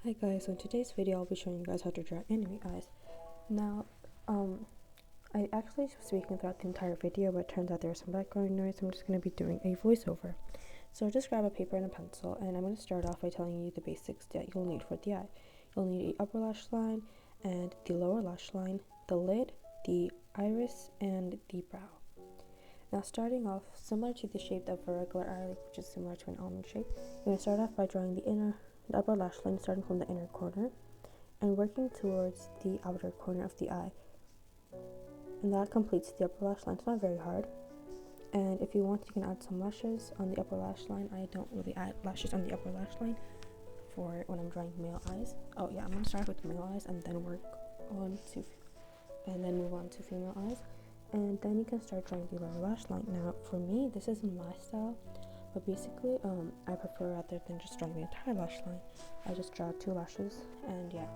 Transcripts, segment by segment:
Hi guys, so in today's video I'll be showing you guys how to draw anime eyes. Now, I actually was speaking throughout the entire video, but it turns out there was some background noise, so I'm just going to be doing a voiceover. So just grab a paper and a pencil, and I'm going to start off by telling you the basics that you'll need for the eye. You'll need the upper lash line and the lower lash line, the lid, the iris, and the brow. Now starting off, similar to the shape of a regular eye, which is similar to an almond shape, you're going to start off by drawing the upper lash line starting from the inner corner and working towards the outer corner of the eye. And that completes the upper lash line. It's not very hard. And if you want, you can add some lashes on the upper lash line. I don't really add lashes on the upper lash line for when I'm drawing male eyes. Oh yeah, I'm going to start with male eyes and then move on to female eyes. And then you can start drawing the lower lash line. Now for me, this isn't my style, but basically I prefer, rather than just drawing the entire lash line, I just draw 2 lashes. And yeah,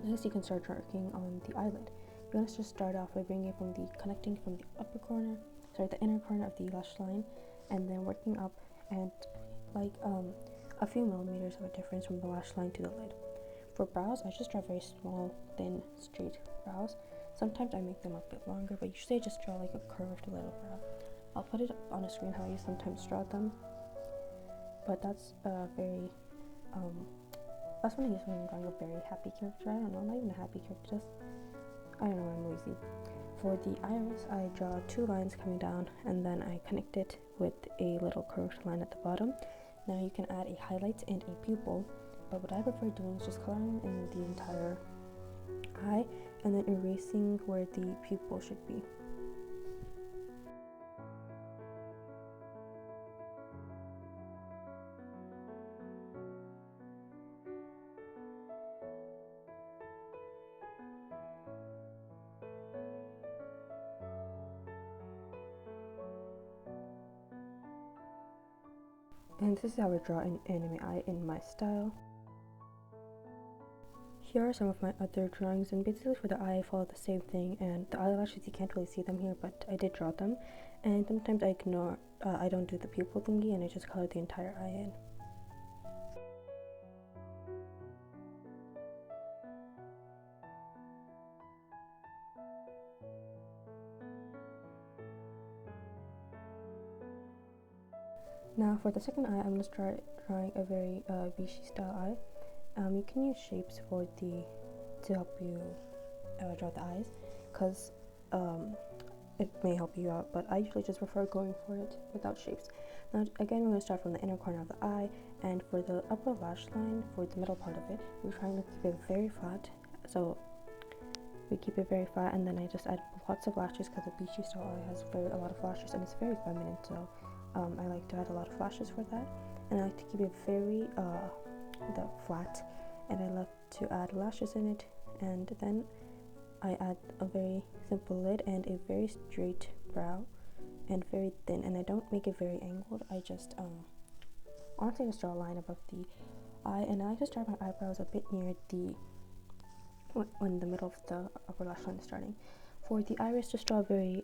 next you can start working on the eyelid. You're going to just start off by connecting from the inner corner of the lash line, and then working up and like a few millimeters of a difference from the lash line to the lid. For brows, I just draw very small, thin, straight brows. Sometimes I make them a bit longer, but usually I just draw like a curved little brow. I'll put it up on a screen how I sometimes draw them, but that's when I use when I'm drawing a very happy character. I don't know, not even a happy character, just, I don't know, I'm lazy. For the iris, I draw 2 lines coming down, and then I connect it with a little curved line at the bottom. Now you can add a highlight and a pupil, but what I prefer doing is just coloring in the entire eye and then erasing where the pupil should be. And this is how I draw an anime eye in my style. Here are some of my other drawings, and basically for the eye I follow the same thing, and the eyelashes, you can't really see them here, but I did draw them. And sometimes I don't do the pupil thingy, and I just color the entire eye in. Now for the second eye, I'm going to start drawing a very Vichy style eye. You can use shapes to help you draw the eyes, because it may help you out, but I usually just prefer going for it without shapes. Now again, we're going to start from the inner corner of the eye, and for the upper lash line, for the middle part of it, we're trying to keep it very flat. So we keep it very flat, and then I just add lots of lashes, because the Vichy style eye has a lot of lashes, and it's very feminine, so I like to add a lot of lashes for that. And I like to keep it very flat, and I love to add lashes in it. And then I add a very simple lid and a very straight brow and very thin, and I don't make it very angled. I just honestly just draw a line above the eye, and I like to start my eyebrows a bit near when the middle of the upper lash line is starting. For the iris, just draw a very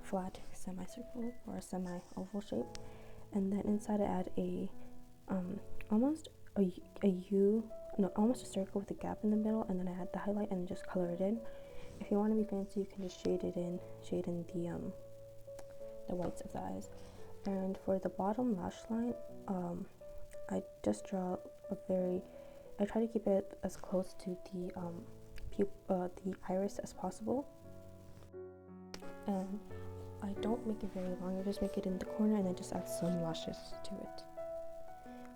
flat semicircle or a semi-oval shape, and then inside I add almost a circle with a gap in the middle, and then I add the highlight and just color it in. If you want to be fancy, you can just shade in the whites of the eyes. And for the bottom lash line, I just draw I try to keep it as close to the iris as possible. And I don't make it very long, I just make it in the corner and then just add some lashes to it.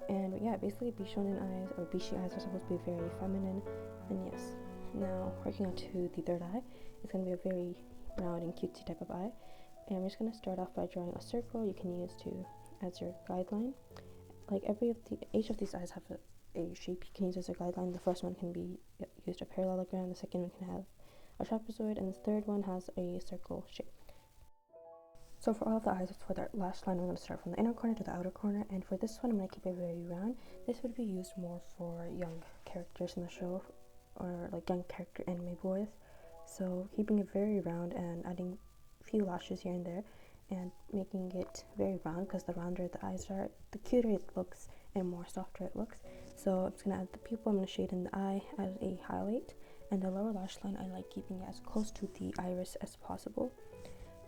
And yeah, basically Vichy eyes are supposed to be very feminine, and yes. Now working on to the third eye, it's going to be a very round and cutesy type of eye, and I'm just going to start off by drawing a circle you can use as your guideline. Like each of these eyes have a shape you can use as a guideline. The first one can be used a parallelogram, the second one can have a trapezoid, and the third one has a circle shape. So for all of the eyes, for the lash line, I'm going to start from the inner corner to the outer corner, and for this one I'm going to keep it very round. This would be used more for young characters in the show, or like young character anime boys. So keeping it very round and adding a few lashes here and there and making it very round, because the rounder the eyes are, the cuter it looks and more softer it looks. So I'm just gonna add the pupil, I'm gonna shade in the eye, add a highlight, and the lower lash line I like keeping it as close to the iris as possible.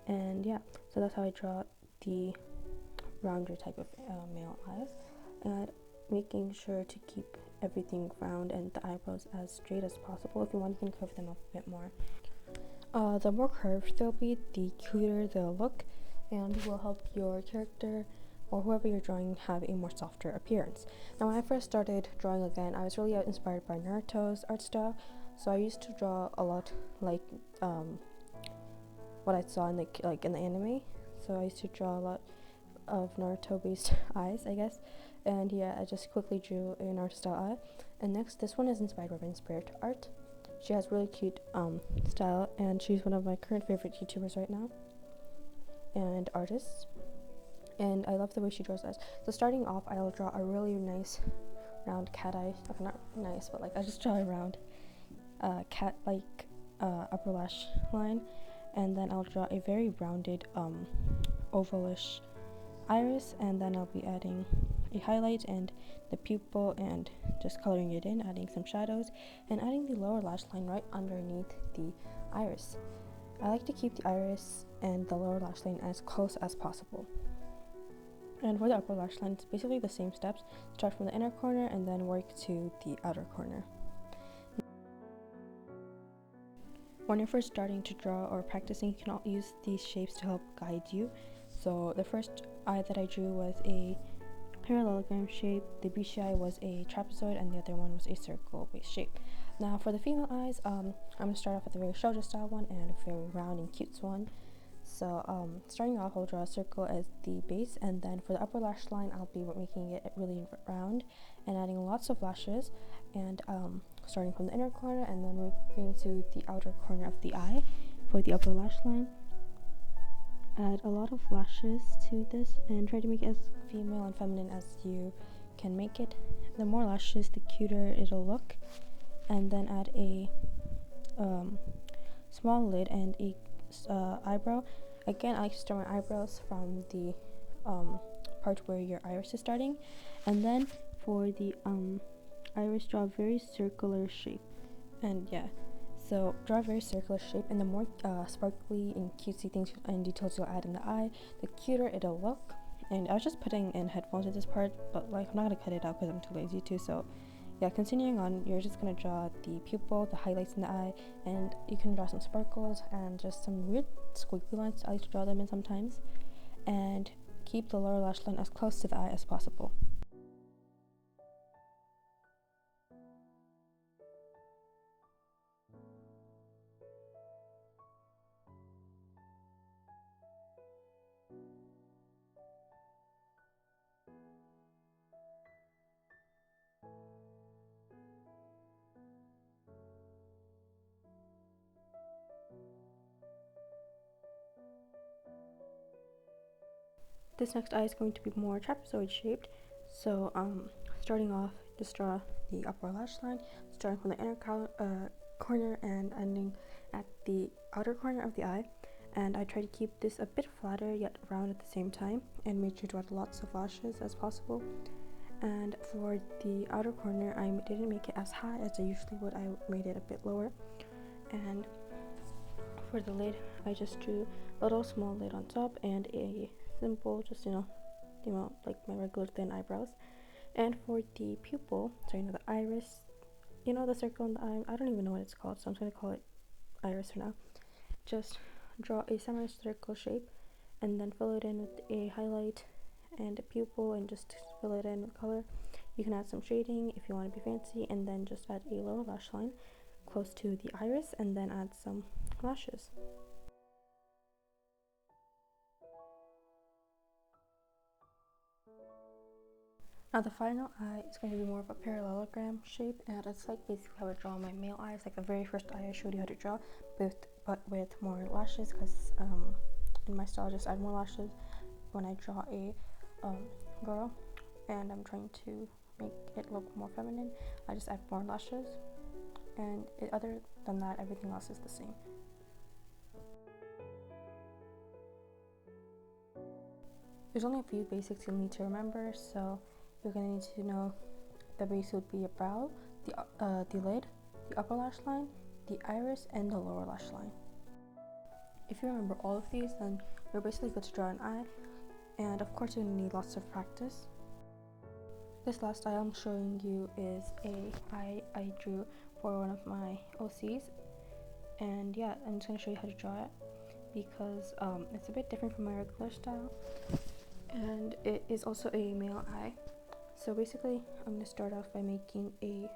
And yeah, so that's how I draw the rounder type of male eyes, and making sure to keep everything round and the eyebrows as straight as possible. If you want, you can curve them up a bit more. The more curved they'll be, the cuter they'll look, and will help your character or whoever you're drawing have a more softer appearance. Now, when I first started drawing again, I was really inspired by Naruto's art style, so I used to draw a lot like what I saw in the anime. So I used to draw a lot of Naruto-based eyes, I guess. And yeah, I just quickly drew a Naruto style eye. And next, this one is inspired by my Spirit art. She has really cute style, and she's one of my current favorite YouTubers right now and artists. And I love the way she draws eyes. So starting off, I'll draw a really nice round cat eye. Okay, not nice, but like I just draw a round cat-like upper lash line, and then I'll draw a very rounded ovalish iris, and then I'll be adding a highlight and the pupil and just coloring it in, adding some shadows, and adding the lower lash line right underneath the iris. I like to keep the iris and the lower lash line as close as possible. And for the upper lash line, it's basically the same steps. Start from the inner corner and then work to the outer corner. When you're first starting to draw or practicing, you can use these shapes to help guide you. So the first eye that I drew was a parallelogram shape, the beachy eye was a trapezoid, and the other one was a circle-based shape. Now for the female eyes, I'm going to start off with a very shoujo style one and a very round and cute one. So starting off, I'll draw a circle as the base, and then for the upper lash line, I'll be making it really round and adding lots of lashes, and starting from the inner corner and then moving to the outer corner of the eye for the upper lash line. Add a lot of lashes to this and try to make it as female and feminine as you can make it. The more lashes, the cuter it'll look. And then add a small lid and a eyebrow. Again, I like to start my eyebrows from the part where your iris is starting, and then for the iris, draw a very circular shape. And yeah, so draw a very circular shape, and the more sparkly and cutesy things and details you'll add in the eye, the cuter it'll look. And I was just putting in headphones at this part, but like I'm not gonna cut it out because I'm too lazy to. So yeah, continuing on, you're just gonna draw the pupil, the highlights in the eye, and you can draw some sparkles and just some weird squiggly lines. I like to draw them in sometimes, and keep the lower lash line as close to the eye as possible. This next eye is going to be more trapezoid shaped, so starting off, just draw the upper lash line, starting from the inner corner and ending at the outer corner of the eye. And I try to keep this a bit flatter yet round at the same time, and make sure to add lots of lashes as possible. And for the outer corner, I didn't make it as high as I usually would. I made it a bit lower. And for the lid, I just drew a little small lid on top and a simple, just like my regular thin eyebrows. And for the pupil, so the iris, the circle in the eye, I don't even know what it's called, so I'm just gonna call it iris for now. Just draw a semicircle shape and then fill it in with a highlight and a pupil, and just fill it in with color. You can add some shading if you want to be fancy, and then just add a lower lash line close to the iris, and then add some lashes. Now the final eye is going to be more of a parallelogram shape, and it's like basically how I draw my male eyes, like the very first eye I showed you how to draw, but with more lashes, because in my style I just add more lashes when I draw a girl, and I'm trying to make it look more feminine. I just add more lashes, and other than that, everything else is the same. There's only a few basics you'll need to remember, so you're going to need to know the base would be a brow, the lid, the upper lash line, the iris, and the lower lash line. If you remember all of these, then you're basically good to draw an eye, and of course you're going to need lots of practice. This last eye I'm showing you is a eye I drew for one of my OCs, and yeah, I'm just going to show you how to draw it because it's a bit different from my regular style, and it is also a male eye. So basically I'm going to start off by making a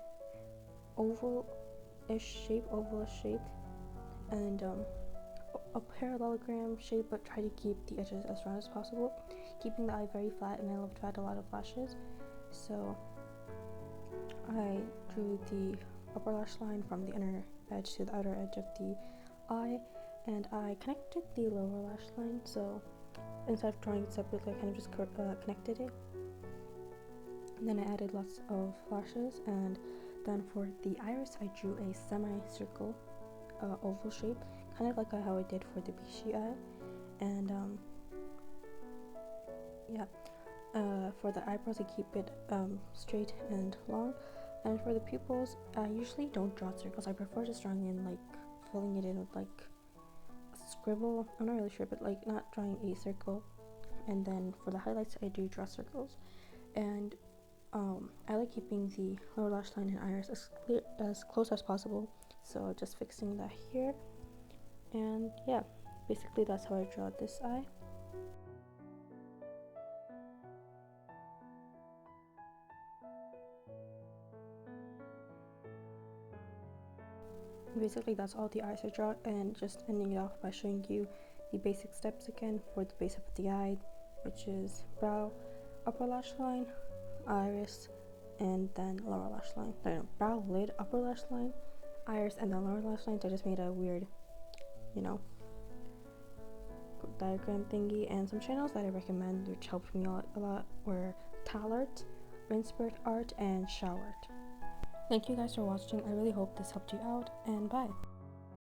oval-ish shape, and a parallelogram shape, but try to keep the edges as round as possible, keeping the eye very flat, and I love to add a lot of lashes. So I drew the upper lash line from the inner edge to the outer edge of the eye, and I connected the lower lash line, so instead of drawing it separately, I kind of just connected it. And then I added lots of lashes, and then for the iris I drew a semicircle oval shape, kind of like how I did for the Bishi eye. And for the eyebrows I keep it straight and long, and for the pupils I usually don't draw circles. I prefer just drawing in, like, filling it in with like a scribble. I'm not really sure, but like not drawing a circle. And then for the highlights I do draw circles, and I like keeping the lower lash line and iris as close as possible, so just fixing that here. And yeah, basically that's how I draw this eye. Basically that's all the eyes I draw, and just ending it off by showing you the basic steps again for the base of the eye, which is brow, upper lash line, iris, and then lower lash line. No, brow, lid, upper lash line, iris, and then lower lash line. So I just made a weird, diagram thingy. And some channels that I recommend, which helped me a lot, were Talart, Rinspirit Art, and Showart. Thank you guys for watching. I really hope this helped you out, and bye.